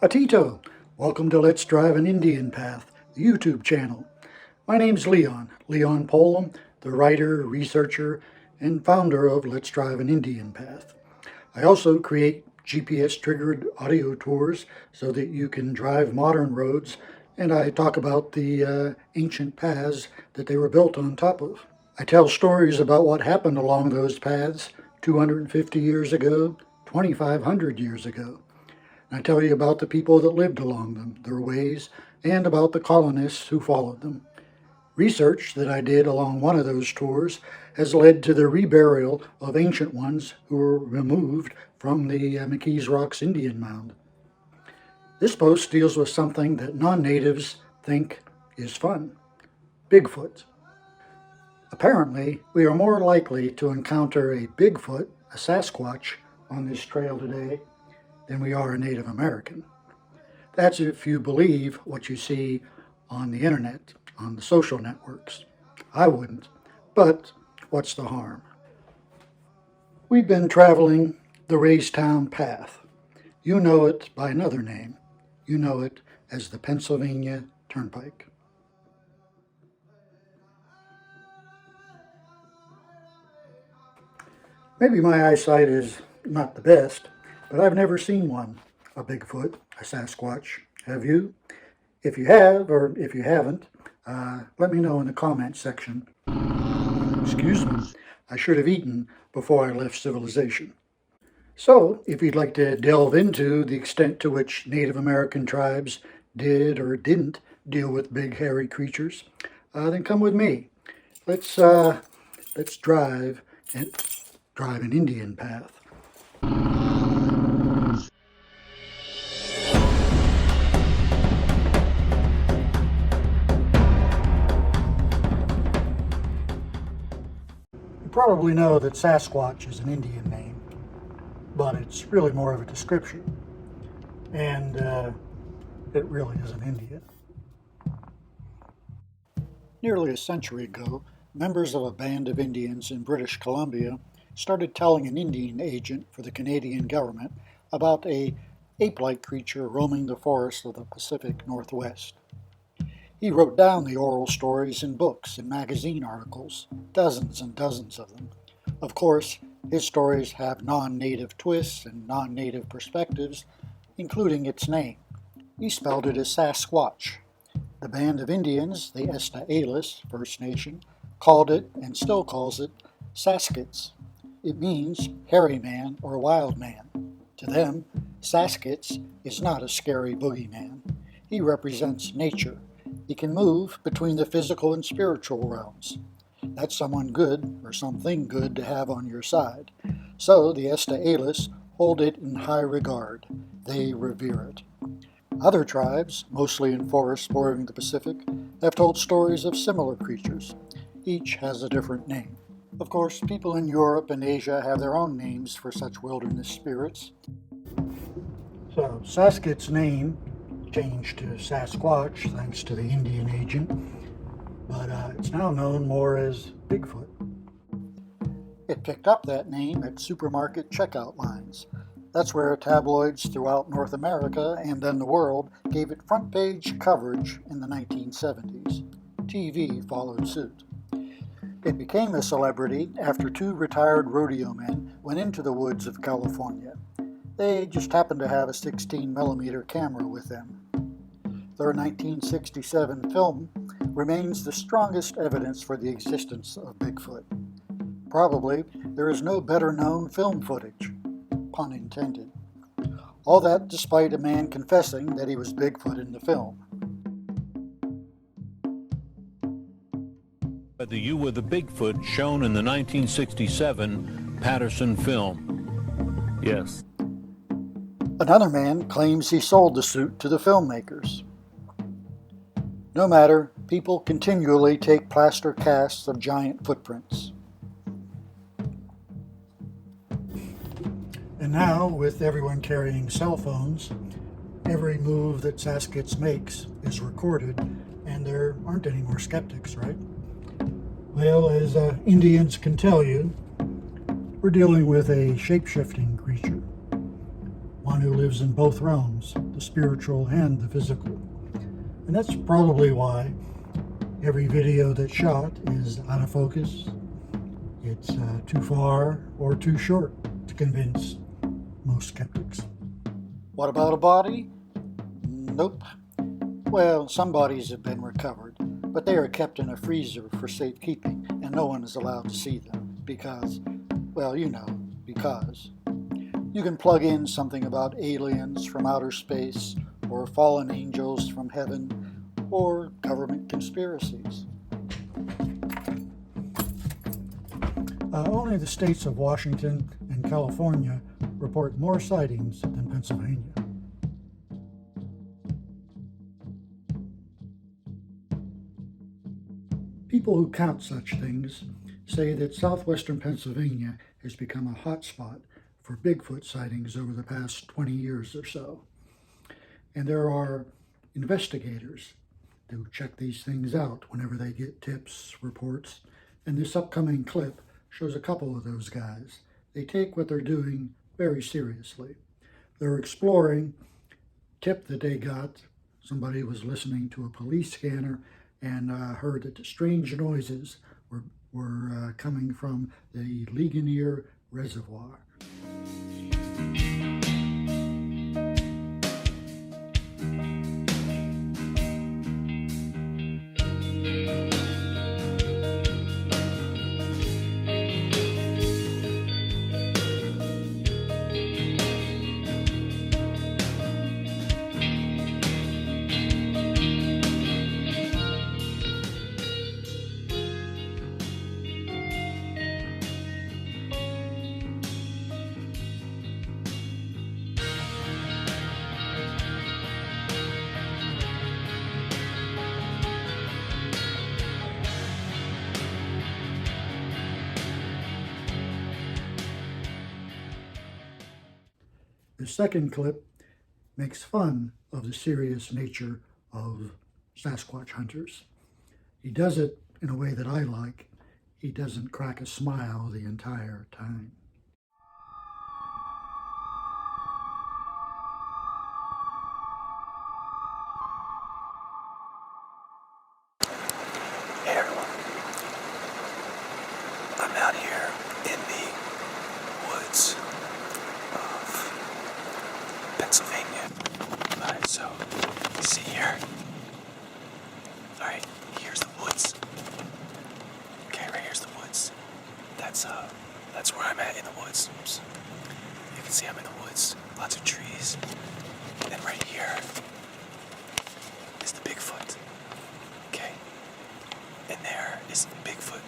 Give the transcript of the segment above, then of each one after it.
Atito, welcome to Let's Drive an Indian Path, the YouTube channel. My name's Leon Polam, the writer, researcher, and founder of Let's Drive an Indian Path. I also create GPS-triggered audio tours so that you can drive modern roads, and I talk about the ancient paths that they were built on top of. I tell stories about what happened along those paths 250 years ago, 2,500 years ago. I tell you about the people that lived along them, their ways, and about the colonists who followed them. Research that I did along one of those tours has led to the reburial of ancient ones who were removed from the McKees Rocks Indian Mound. This post deals with something that non-natives think is fun: Bigfoot. Apparently, we are more likely to encounter a Bigfoot, a Sasquatch, on this trail today than we are a Native American. That's if you believe what you see on the internet, on the social networks. I wouldn't, but what's the harm? We've been traveling the Raystown Path. You know it by another name. You know it as the Pennsylvania Turnpike. Maybe my eyesight is not the best, but I've never seen one, a Bigfoot, a Sasquatch. Have you? If you have, or if you haven't, let me know in the comments section. Excuse me, I should have eaten before I left civilization. So, if you'd like to delve into the extent to which Native American tribes did or didn't deal with big hairy creatures, then come with me. Let's drive an Indian path. You probably know that Sasquatch is an Indian name, but it's really more of a description, and it really isn't Indian. Nearly a century ago, members of a band of Indians in British Columbia started telling an Indian agent for the Canadian government about a ape-like creature roaming the forests of the Pacific Northwest. He wrote down the oral stories in books and magazine articles, dozens and dozens of them. Of course, his stories have non-native twists and non-native perspectives, including its name. He spelled it as Sasquatch. The band of Indians, the Esta-Alis First Nation, called it, and still calls it, Sasquatch. It means hairy man or wild man. To them, Sasquatch is not a scary boogeyman. He represents nature. He can move between the physical and spiritual realms. That's someone good or something good to have on your side. So the Esta-Alis hold it in high regard. They revere it. Other tribes, mostly in forests bordering the Pacific, have told stories of similar creatures. Each has a different name. Of course, people in Europe and Asia have their own names for such wilderness spirits. So, Sasquatch's name changed to Sasquatch thanks to the Indian agent, but it's now known more as Bigfoot. It picked up that name at supermarket checkout lines. That's where tabloids throughout North America and then the world gave it front page coverage in the 1970s. TV followed suit. It became a celebrity after two retired rodeo men went into the woods of California. They just happened to have a 16mm camera with them. Their 1967 film remains the strongest evidence for the existence of Bigfoot. Probably there is no better known film footage, pun intended. All that despite a man confessing that he was Bigfoot in the film. Whether you were the Bigfoot shown in the 1967 Patterson film. Yes. Another man claims he sold the suit to the filmmakers. No matter, people continually take plaster casts of giant footprints. And now, with everyone carrying cell phones, every move that Sasquatch makes is recorded, and there aren't any more skeptics, right? Well, as Indians can tell you, we're dealing with a shape-shifting creature, one who lives in both realms, the spiritual and the physical. And that's probably why every video that's shot is out of focus. It's too far or too short to convince most skeptics. What about a body? Nope. Well, some bodies have been recovered, but they are kept in a freezer for safekeeping, and no one is allowed to see them because, well, you know, because. You can plug in something about aliens from outer space, or fallen angels from heaven, or government conspiracies. Only the states of Washington and California report more sightings than Pennsylvania. People who count such things say that southwestern Pennsylvania has become a hotspot for Bigfoot sightings over the past 20 years or so. And there are investigators who check these things out whenever they get tips, reports, and this upcoming clip shows a couple of those guys. They take what they're doing very seriously. They're exploring a tip that they got. Somebody was listening to a police scanner and heard that strange noises were coming from the Ligonier Reservoir. The second clip makes fun of the serious nature of Sasquatch hunters. He does it in a way that I like. He doesn't crack a smile the entire time. Hey everyone, I'm out here in the woods of Pennsylvania. Alright, so you see here. Alright, here's the woods. Okay, right here's the woods. That's where I'm at in the woods. Oops. You can see I'm in the woods. Lots of trees. And then right here is the Bigfoot. Okay? And there is Bigfoot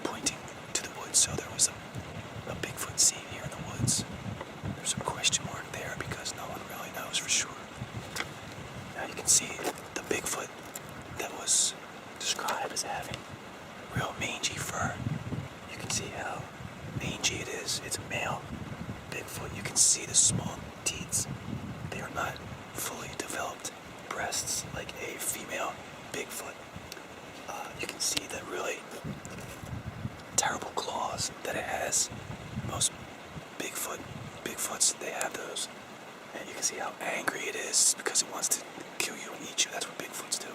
pointing to the woods. So there was a Bigfoot seen here in the woods. There's a question mark there because no one really knows for sure. Now you can see the Bigfoot that was described as having real mangy fur. You can see how mangy it is. It's a male Bigfoot. You can see the small teats. They are not fully developed breasts like a female Bigfoot. You can see the really terrible claws that it has. Most Bigfoots, they have those. And you can see how angry it is because it wants to kill you and eat you. That's what Bigfoots do.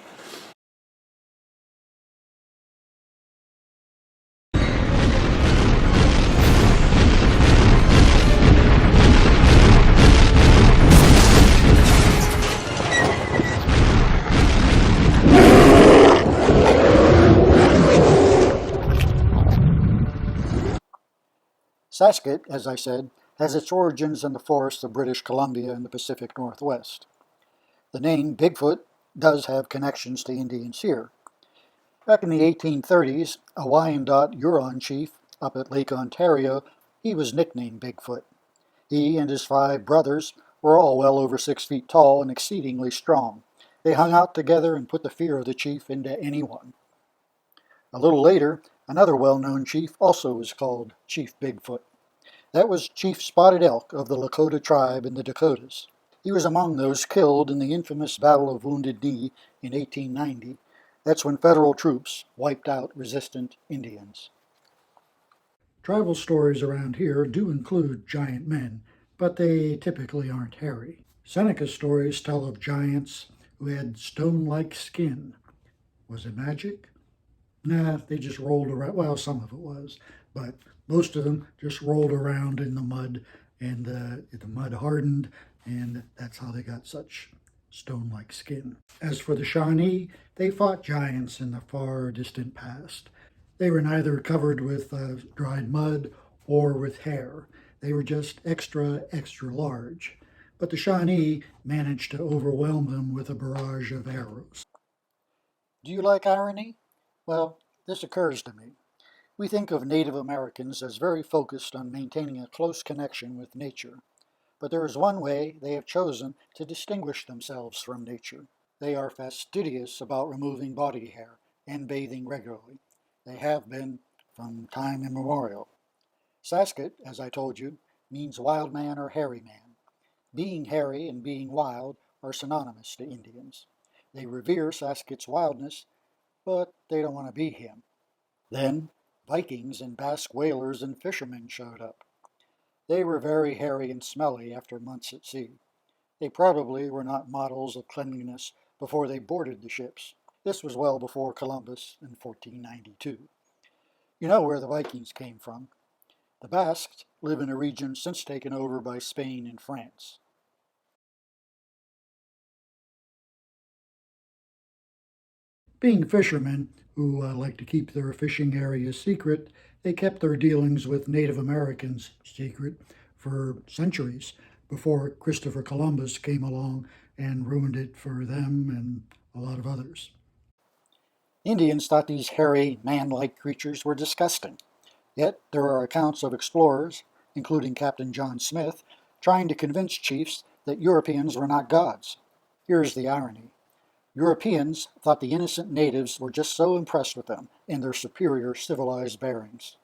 Sasquatch, as I said, has its origins in the forests of British Columbia in the Pacific Northwest. The name Bigfoot does have connections to Indians here. Back in the 1830s, a Wyandot Huron chief up at Lake Ontario, he was nicknamed Bigfoot. He and his 5 brothers were all well over 6 feet tall and exceedingly strong. They hung out together and put the fear of the chief into anyone. A little later, another well-known chief also was called Chief Bigfoot. That was Chief Spotted Elk of the Lakota tribe in the Dakotas. He was among those killed in the infamous Battle of Wounded Knee in 1890. That's when federal troops wiped out resistant Indians. Tribal stories around here do include giant men, but they typically aren't hairy. Seneca's stories tell of giants who had stone-like skin. Was it magic? Nah, they just rolled around. Well, some of it was, but most of them just rolled around in the mud, and the mud hardened, and that's how they got such stone-like skin. As for the Shawnee, they fought giants in the far distant past. They were neither covered with dried mud or with hair. They were just extra, extra large. But the Shawnee managed to overwhelm them with a barrage of arrows. Do you like irony? Well, this occurs to me. We think of Native Americans as very focused on maintaining a close connection with nature. But there is one way they have chosen to distinguish themselves from nature. They are fastidious about removing body hair and bathing regularly. They have been from time immemorial. Sasquatch, as I told you, means wild man or hairy man. Being hairy and being wild are synonymous to Indians. They revere Sasquatch's wildness, but they don't want to be him. Then Vikings and Basque whalers and fishermen showed up. They were very hairy and smelly after months at sea. They probably were not models of cleanliness before they boarded the ships. This was well before Columbus in 1492. You know where the Vikings came from. The Basques live in a region since taken over by Spain and France. Being fishermen who like to keep their fishing areas secret, they kept their dealings with Native Americans secret for centuries before Christopher Columbus came along and ruined it for them and a lot of others. Indians thought these hairy, man-like creatures were disgusting. Yet there are accounts of explorers, including Captain John Smith, trying to convince chiefs that Europeans were not gods. Here's the irony. Europeans thought the innocent natives were just so impressed with them and their superior civilized bearings.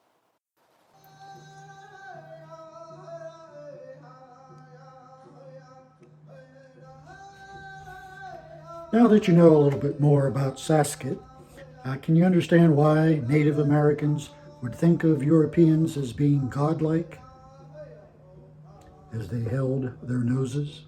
Now that you know a little bit more about Sasquatch, can you understand why Native Americans would think of Europeans as being godlike as they held their noses?